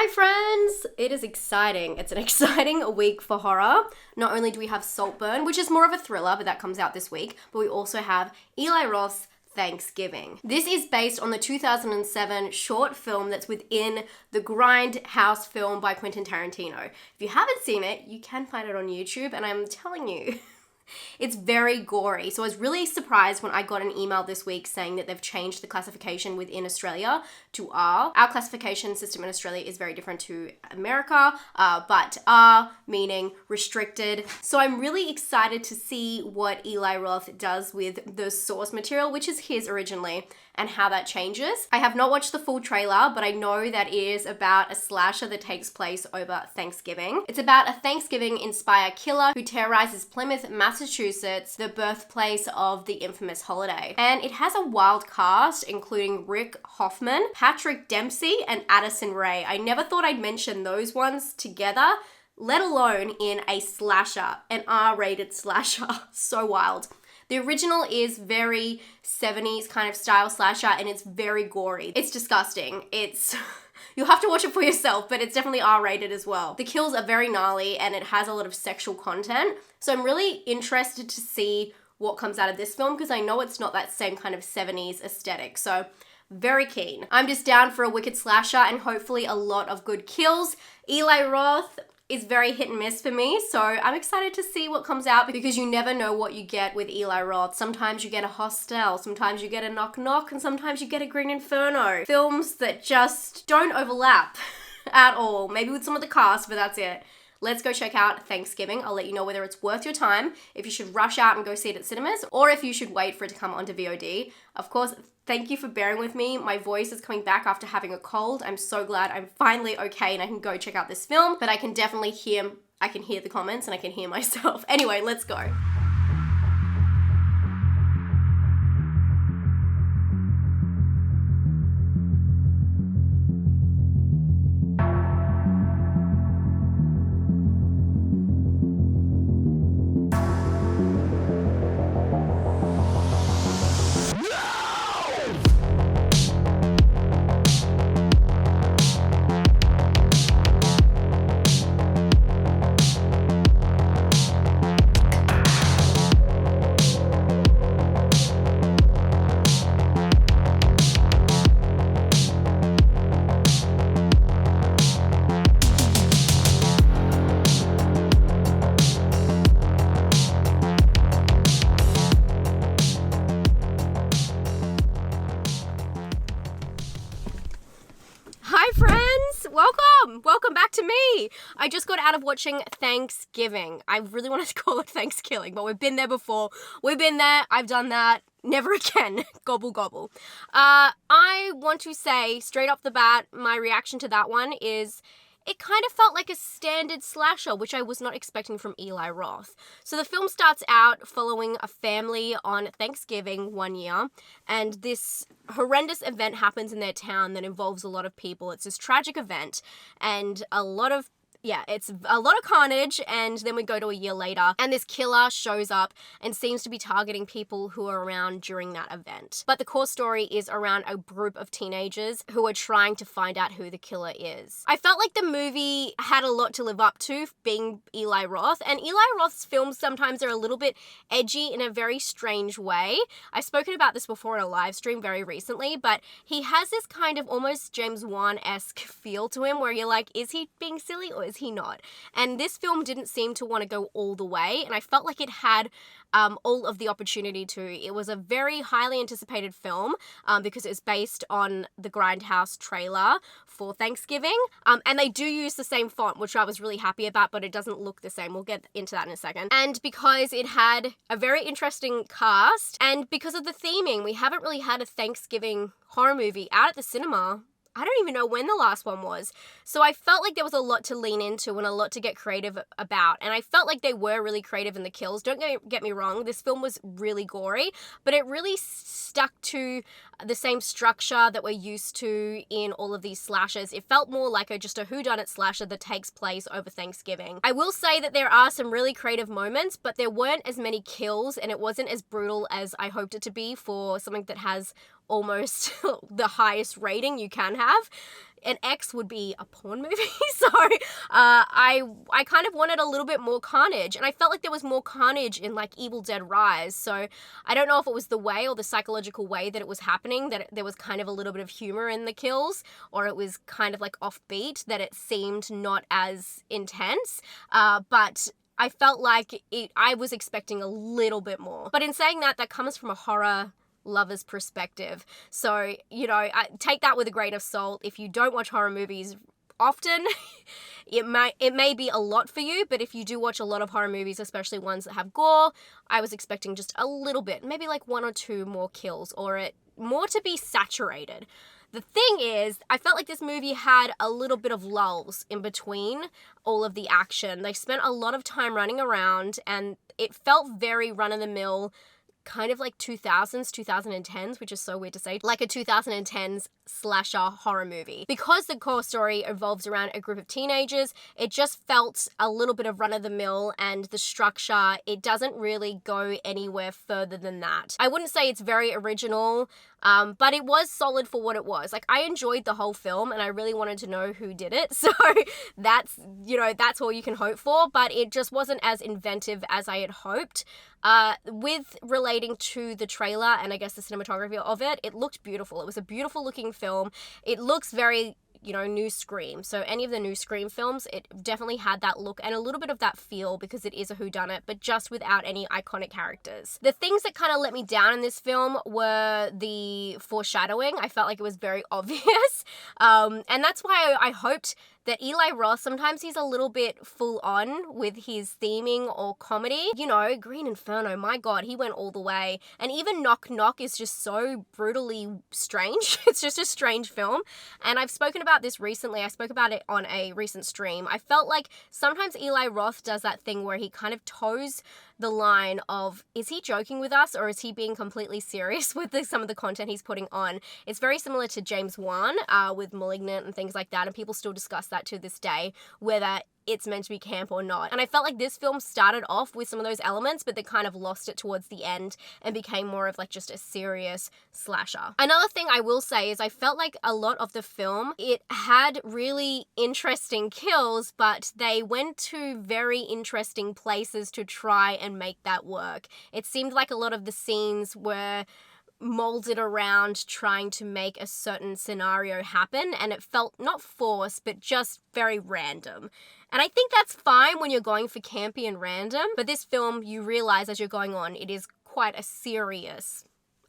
Hi friends! It is exciting. It's an exciting week for horror. Not only do we have Saltburn, which is more of a thriller, but that comes out this week, but we also have Eli Roth's Thanksgiving. This is based on the 2007 short film that's within the Grindhouse film by Quentin Tarantino. If you haven't seen it, you can find it on YouTube, and I'm telling you, it's very gory. So I was really surprised when I got an email this week saying that they've changed the classification within Australia to R. Our classification system in Australia is very different to America, but R meaning restricted. So I'm really excited to see what Eli Roth does with the source material, which is his originally, and how that changes. I have not watched the full trailer, but I know that it is about a slasher that takes place over Thanksgiving. It's about a Thanksgiving-inspired killer who terrorizes Plymouth, Massachusetts, the birthplace of the infamous holiday. And it has a wild cast, including Rick Hoffman, Patrick Dempsey, and Addison Rae. I never thought I'd mention those ones together, let alone in a slasher, an R-rated slasher. So wild. The original is very 70s kind of style slasher, and it's very gory. It's disgusting. You'll have to watch it for yourself, but it's definitely R-rated as well. The kills are very gnarly, and it has a lot of sexual content. So I'm really interested to see what comes out of this film, because I know it's not that same kind of 70s aesthetic. So very keen. I'm just down for a wicked slasher and hopefully a lot of good kills. Eli Roth is very hit and miss for me, so I'm excited to see what comes out, because you never know what you get with Eli Roth. Sometimes you get a Hostel, sometimes you get a Knock Knock, and sometimes you get a Green Inferno. Films that just don't overlap at all. Maybe with some of the cast, but that's it. Let's go check out Thanksgiving. I'll let you know whether it's worth your time, if you should rush out and go see it at cinemas, or if you should wait for it to come onto VOD. Of course, thank you for bearing with me. My voice is coming back after having a cold. I'm so glad I'm finally okay and I can go check out this film, but I can definitely hear the comments and I can hear myself. Anyway, let's go. Hi friends, welcome back to me. I just got out of watching Thanksgiving. I really wanted to call it Thanksgiving, but we've been there before. We've been there, I've done that, never again. Gobble gobble. I want to say straight off the bat, my reaction to that one is it kind of felt like a standard slasher, which I was not expecting from Eli Roth. So the film starts out following a family on Thanksgiving one year, and this horrendous event happens in their town that involves a lot of people. It's this tragic event, and it's a lot of carnage, and then we go to a year later, and this killer shows up and seems to be targeting people who are around during that event. But the core story is around a group of teenagers who are trying to find out who the killer is. I felt like the movie had a lot to live up to, being Eli Roth, and Eli Roth's films sometimes are a little bit edgy in a very strange way. I've spoken about this before in a live stream very recently, but he has this kind of almost James Wan-esque feel to him, where you're like, is he being silly or is he not? And this film didn't seem to want to go all the way, and I felt like it had all of the opportunity to. It was a very highly anticipated film because it was based on the Grindhouse trailer for Thanksgiving, and they do use the same font, which I was really happy about, but it doesn't look the same. We'll get into that in a second. And because it had a very interesting cast, and because of the theming, we haven't really had a Thanksgiving horror movie out at the cinema. I don't even know when the last one was. So I felt like there was a lot to lean into and a lot to get creative about. And I felt like they were really creative in the kills. Don't get me wrong, this film was really gory, but it really stuck to the same structure that we're used to in all of these slashers. It felt more like just a whodunit slasher that takes place over Thanksgiving. I will say that there are some really creative moments, but there weren't as many kills, and it wasn't as brutal as I hoped it to be for something that has almost the highest rating you can have. An X would be a porn movie, so I kind of wanted a little bit more carnage, and I felt like there was more carnage in like Evil Dead Rise, so I don't know if it was the way or the psychological way that it was happening, that there was kind of a little bit of humor in the kills, or it was kind of like offbeat, that it seemed not as intense, but I felt like I was expecting a little bit more. But in saying that, that comes from a horror lover's perspective. So, I take that with a grain of salt. If you don't watch horror movies often, it may be a lot for you, but if you do watch a lot of horror movies, especially ones that have gore, I was expecting just a little bit, maybe like 1 or 2 more kills, or more to be saturated. The thing is, I felt like this movie had a little bit of lulls in between all of the action. They spent a lot of time running around, and it felt very run-of-the-mill, kind of like 2010s, which is so weird to say, like a 2010s slasher horror movie. Because the core story revolves around a group of teenagers, it just felt a little bit of run-of-the-mill, and the structure, it doesn't really go anywhere further than that. I wouldn't say it's very original, but it was solid for what it was. Like, I enjoyed the whole film, and I really wanted to know who did it, so that's all you can hope for, but it just wasn't as inventive as I had hoped. With relating to the trailer and I guess the cinematography of it, it looked beautiful. It was a beautiful looking film. It looks very, new Scream. So any of the new Scream films, it definitely had that look and a little bit of that feel because it is a whodunit, but just without any iconic characters. The things that kind of let me down in this film were the foreshadowing. I felt like it was very obvious. And that's why I hoped that Eli Roth, sometimes he's a little bit full on with his theming or comedy. Green Inferno, my God, he went all the way. And even Knock Knock is just so brutally strange. It's just a strange film. And I've spoken about this recently. I spoke about it on a recent stream. I felt like sometimes Eli Roth does that thing where he kind of toes the line of, is he joking with us or is he being completely serious with some of the content he's putting on? It's very similar to James Wan with Malignant and things like that, and people still discuss that to this day, whether it's meant to be camp or not. And I felt like this film started off with some of those elements, but they kind of lost it towards the end and became more of like just a serious slasher. Another thing I will say is I felt like a lot of the film, it had really interesting kills, but they went to very interesting places to try and make that work. It seemed like a lot of the scenes were molded around trying to make a certain scenario happen, and it felt not forced, but just very random. And I think that's fine when you're going for campy and random, but this film, you realize as you're going on, it is quite a serious,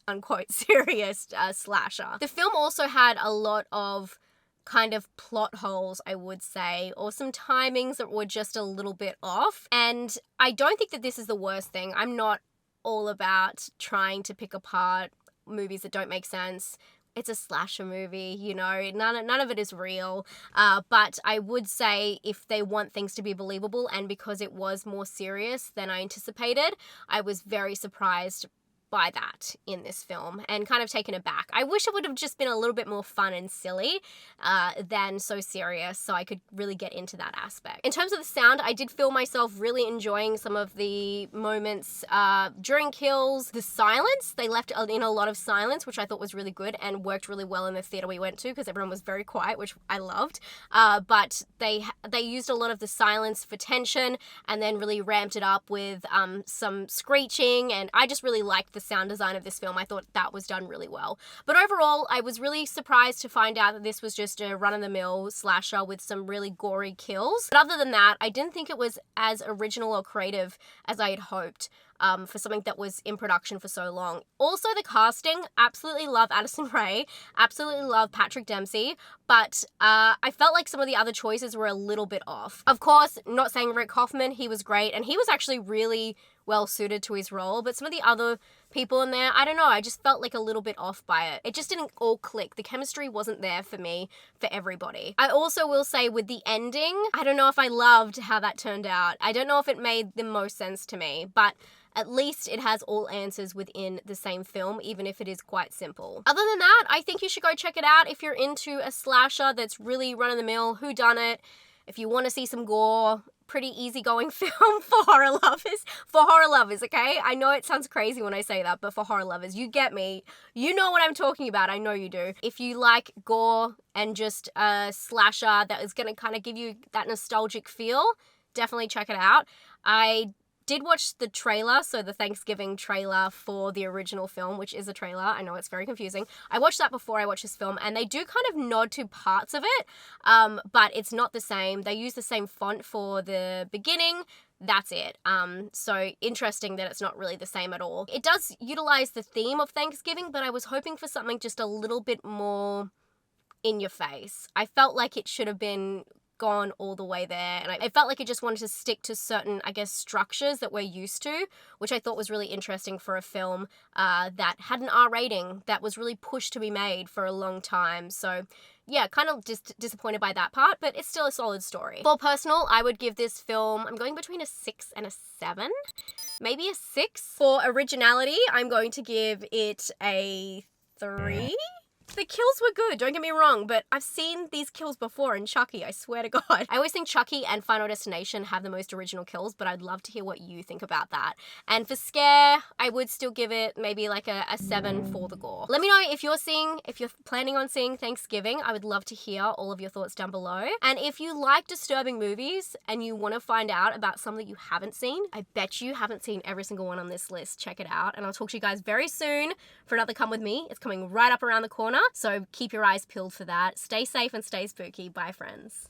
unquote, serious slasher. The film also had a lot of kind of plot holes, I would say, or some timings that were just a little bit off. And I don't think that this is the worst thing. I'm not all about trying to pick apart movies that don't make sense. It's a slasher movie, none of it is real. But I would say if they want things to be believable, and because it was more serious than I anticipated, I was very surprised by that in this film and kind of taken aback. I wish it would have just been a little bit more fun and silly than so serious, so I could really get into that aspect. In terms of the sound, I did feel myself really enjoying some of the moments during kills. The silence, they left in a lot of silence, which I thought was really good and worked really well in the theater we went to because everyone was very quiet, which I loved. But they used a lot of the silence for tension and then really ramped it up with some screeching, and I just really liked the sound design of this film. I thought that was done really well. But overall, I was really surprised to find out that this was just a run-of-the-mill slasher with some really gory kills. But other than that, I didn't think it was as original or creative as I had hoped. For something that was in production for so long. Also, the casting, absolutely love Addison Rae, absolutely love Patrick Dempsey, but I felt like some of the other choices were a little bit off. Of course, not saying Rick Hoffman, he was great, and he was actually really well suited to his role, but some of the other people in there, I don't know, I just felt like a little bit off by it. It just didn't all click. The chemistry wasn't there for me, for everybody. I also will say with the ending, I don't know if I loved how that turned out. I don't know if it made the most sense to me, but at least it has all answers within the same film, even if it is quite simple. Other than that, I think you should go check it out if you're into a slasher that's really run-of-the-mill, whodunit. If you want to see some gore, pretty easygoing film for horror lovers. For horror lovers, okay? I know it sounds crazy when I say that, but for horror lovers, you get me. You know what I'm talking about. I know you do. If you like gore and just a slasher that is going to kind of give you that nostalgic feel, definitely check it out. I did watch the trailer, so the Thanksgiving trailer for the original film, which is a trailer. I know it's very confusing. I watched that before I watched this film, and they do kind of nod to parts of it, but it's not the same. They use the same font for the beginning. That's it. So interesting that it's not really the same at all. It does utilize the theme of Thanksgiving, but I was hoping for something just a little bit more in your face. I felt like it should have been gone all the way there, and I felt like it just wanted to stick to certain, I guess, structures that we're used to, which I thought was really interesting for a film that had an R rating that was really pushed to be made for a long time. So yeah, kind of just disappointed by that part, but it's still a solid story. For personal, I would give this film, I'm going between a 6 and a 7, maybe a 6. For originality, I'm going to give it a 3. The kills were good, don't get me wrong, but I've seen these kills before in Chucky, I swear to God. I always think Chucky and Final Destination have the most original kills, but I'd love to hear what you think about that. And for scare, I would still give it maybe like a 7 for the gore. Let me know if you're planning on seeing Thanksgiving. I would love to hear all of your thoughts down below. And if you like disturbing movies and you want to find out about some that you haven't seen, I bet you haven't seen every single one on this list. Check it out. And I'll talk to you guys very soon for another Come With Me. It's coming right up around the corner. So keep your eyes peeled for that. Stay safe and stay spooky. Bye, friends.